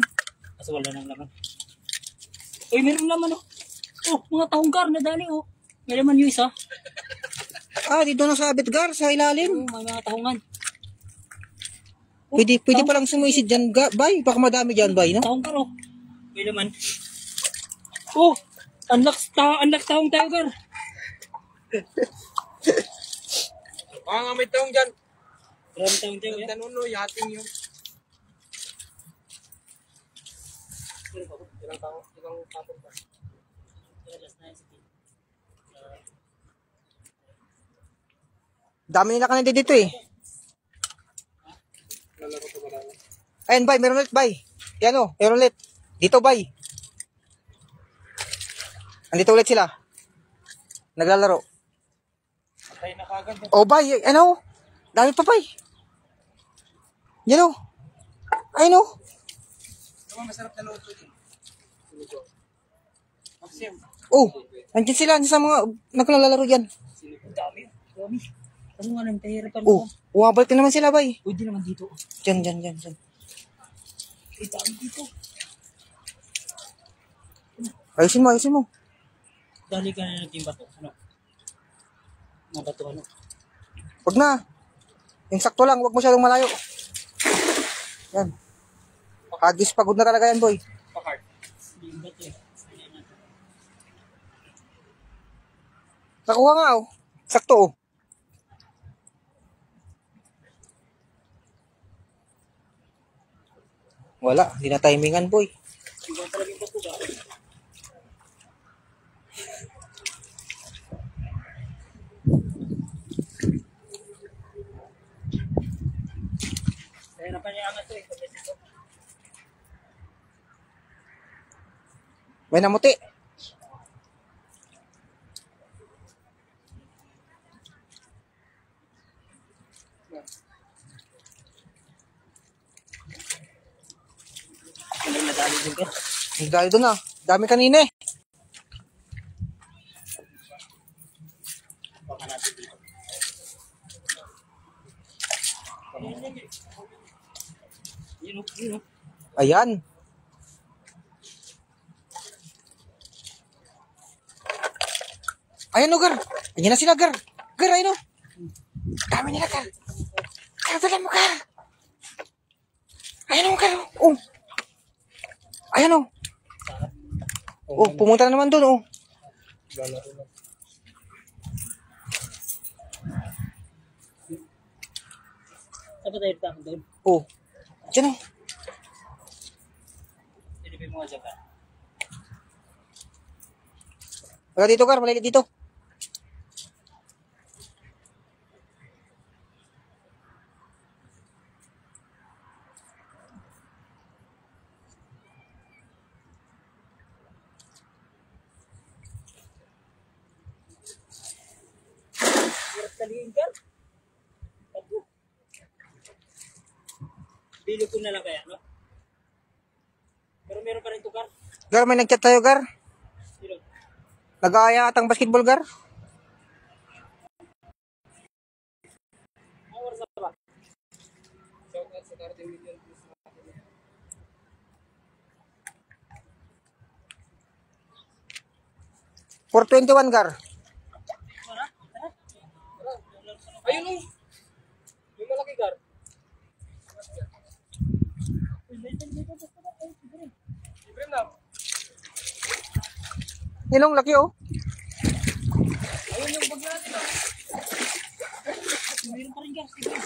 B: Kasi wala nang laman. Uy, meron laman oh. Oh, mga tahong Gar, nadali oh. May laman yung isa.
A: Ah, dito na sabit, Gar, sa ilalim.
B: Oh, may mga tahongan.
A: Pwede pa lang sumisid dyan, bay. Baka madami dyan, bay, no?
B: Tahong Gar oh. May laman. Oh, unlock tahong tayo Gar.
C: Baka nga may taong dyan.
B: Maraming tahong tayo ya.
C: Tanuno, yating yun. Ilang tapon ba?
A: Dami nila kanina dito, eh.
C: Lalaro ko ba lang?
A: Ayun, bay, meron ulit, bay. Yan, oh, meron ulit. Dito, bay. Andito ulit sila. Naglalaro.
C: Patay na kagad.
A: Oh, bay, ano? Dami pa, bay. Yan, oh. Ayun, oh.
C: Naman masarap na luto din. Maxim.
A: Oh, andyan sila, andyan sa mga naglalaro dyan.
B: Dami. Dami. Ano nga nang tahirapan
A: Oh, umabalik na naman sila, bay.
B: Pwede naman dito.
A: Dyan.
B: Ay, dami dito.
A: Ayusin mo.
B: Dali ka na natin bato. Ano? Mga bato ano?
A: Wag na. Yung sakto lang, wag masyadong malayo. Yan. Hagis pagod na talaga yan, boy.
C: Pakart.
B: Hindi yung bato eh.
A: Nakuha nga, oh. Sakto, oh. Wala, hindi na timingan, boy.
B: Hindi ko talaga yung bato ba? Tahirapan niya angat to eh.
A: May namuti.
B: Hindi nadali din ka.
A: Ang dali doon, ah. Dami kanina, eh.
B: Baka natin dito. Yun o.
A: Ayan. Ayan, oh, Gar. Ayan na sila, Gar. Gar, ayun, oh. Dami nila, Gar. Gar, dala mo, Gar. Ayan, oh, Gar. Oh. Ayan, oh. Oh, pumunta na naman doon, oh.
C: Lalaro na.
B: Saan tayo tapon doon?
A: Oh. Diyan, oh.
B: Silipin mo nga dyan ka.
A: Wala dito, Gar. Maliliit dito.
B: Hirap talihin ka. Bato. Bilog ko na lang kaya, no? Pero meron pa rin ito, Gar.
A: Gar, may nag-chat tayo, Gar.
B: Bilog.
A: Nag-aaya atang basketball, Gar.
B: Ang oras na ba?
C: Shout out sa 30 million plus na natin.
A: 421, Gar.
C: Ayun o. Yung malaki Gar. Libre na.
A: Ilong laki, oh.
C: Ayun yung bag natin ah.
B: Meron pa rin, Gar. Sige.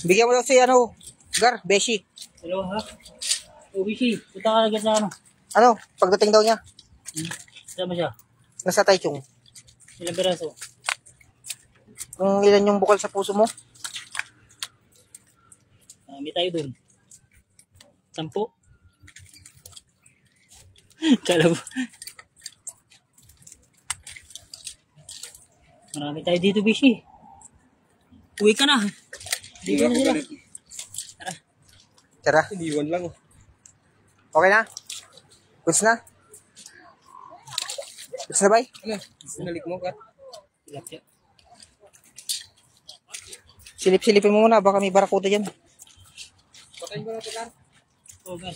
A: Bigyan mo daw si ano, Gar, Beshi.
B: Hello ha? Ubishi, punta ka agad sa ano?
A: Ano, pagdating daw niya,
B: Sama siya.
A: nasa Taichung.
B: Ilang piraso?
A: Kung ilan yung bukal sa puso mo?
B: May tayo dun. 10. Kala mo. Marami tayo dito, Bishi. Uwi ka na. Hindi ka na sila.
A: Tara,
C: Iniwan lang.
A: okay na? Goods na? Goods na, bay?
C: Ano? Sinalik mo, Kat?
B: Tilapia.
A: Silip-silipin mo muna, baka may barakuda dyan.
C: Patayin ko na ito, Kat.
B: Okay.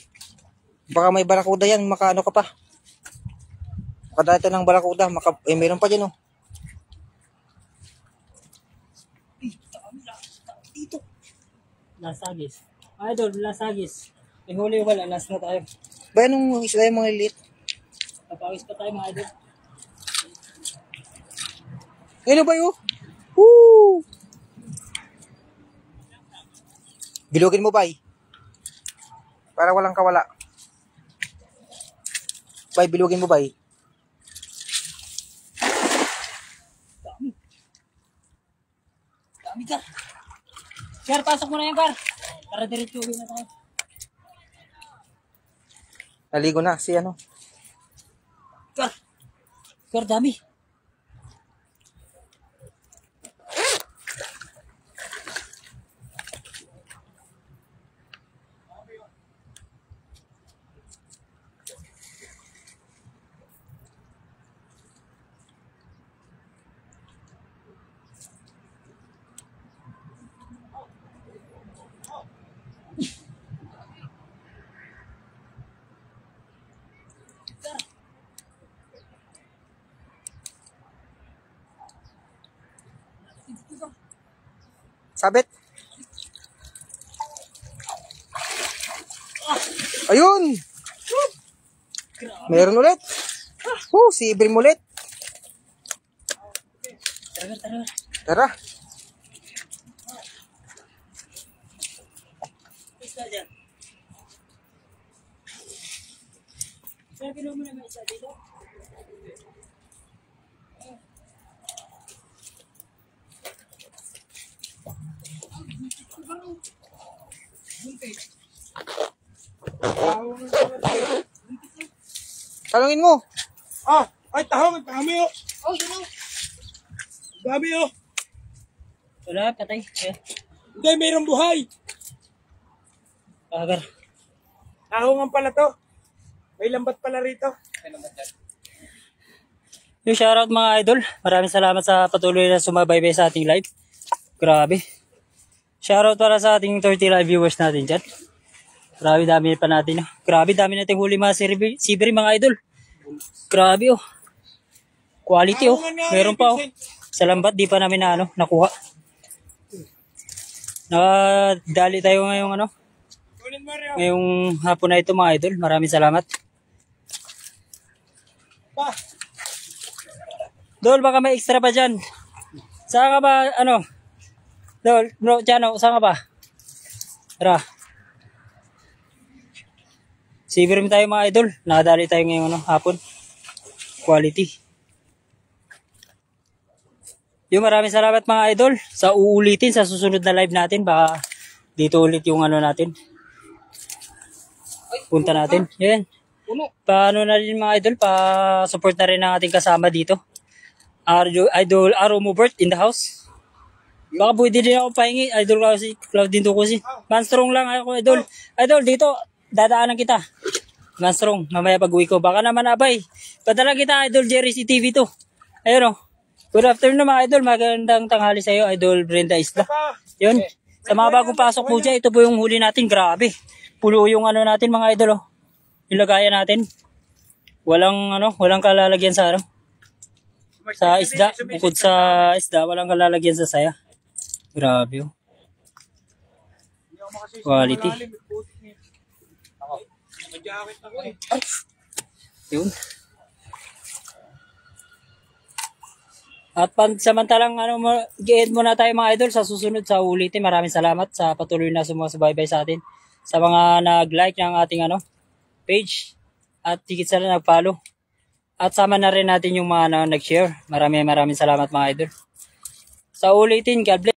A: Baka may barakuda yan, makaano ka pa. Makadalito ng barakuda, meron pa dyan, oh.
B: Dito. Lasagis. Idol, lasagis. May huli wala, last na tayo.
A: Ba, anong isla yung mga liit?
B: Papawis pa tayo mga idol.
A: Ano ba yun? Woo! Bilugin mo, bay. Para walang kawala. Bay, bilugin mo, bay.
B: Dami. Dami ka. Sir, pasok mo na yan, Kar. Para diretso uwi na tayo.
A: Naligo na si ano.
B: Kar. Kar, dami.
A: Sabit. Ayun. Meron ulit. Si Ibrim ulit.
B: Tara, tara.
A: Tara.
B: Isa dyan. Sir, kinuha mo na may isa dito.
A: Talungin mo.
C: Ay, tahong. Dami, oh.
B: Oh, yun o.
C: Dami, oh.
B: Wala, patay. Ayan.
C: Hindi, mayroong buhay.
B: Agar.
C: Tahongan pala to. May lambat pala rito. May lambat yan.
B: Yung shoutout mga idol. Maraming salamat sa patuloy na sumabaybay sa ating live. Grabe. Shoutout para sa ating 30 live viewers natin dyan. Grabe dami pa natin. Grabe dami natin huli mga sibiri mga idol. Grabe oh. Quality oh. Meron pa oh. Sa lambat di pa namin na nakuha. Nakadali tayo ngayong ngayong hapon na ito mga idol. Maraming salamat. Dol, baka may extra pa dyan. Saan ka ba, Dol, bro, Chano, saan ka ba? Tara. Sibirim tayo mga idol. Nakadali tayo ngayong hapon. Quality. Yung maraming salamat mga idol sa uulitin sa susunod na live natin. Baka dito ulit yung natin. Punta natin. Yan. Paano na rin mga idol, pa-support na rin ang ating kasama dito. Idol Aro Mubert in the house. Baka pwede din ako pahingi. Idol kasi Claudine Ducosi. Manstrong lang ako idol. Idol dito, dadaanan kita. Manstrong, mamaya pag uwi ko. Baka naman abay. Padala kita idol Jerry si TV to. Ayun o. Good afternoon mga idol. Magandang tanghali sa iyo idol Brenda Isla. Yun. Sa mga bagong pasok po dyan, ito po yung huli natin. Grabe. Pulo yung natin mga idol o. Yung lagayan natin. Walang kalalagyan sa sa isda, bukod sa isda, walang kalalagyan sa saya. Grabe oh. Quality. Yun. At samantalang i-end muna tayo mga idol sa susunod sa ulitin. Maraming salamat sa patuloy na sumusubaybay sa atin. Sa mga nag-like ng ating page at higit sa na nag-follow. At sama na rin natin yung mga nag-share. Maraming salamat mga idol. Sa ulitin, God bless.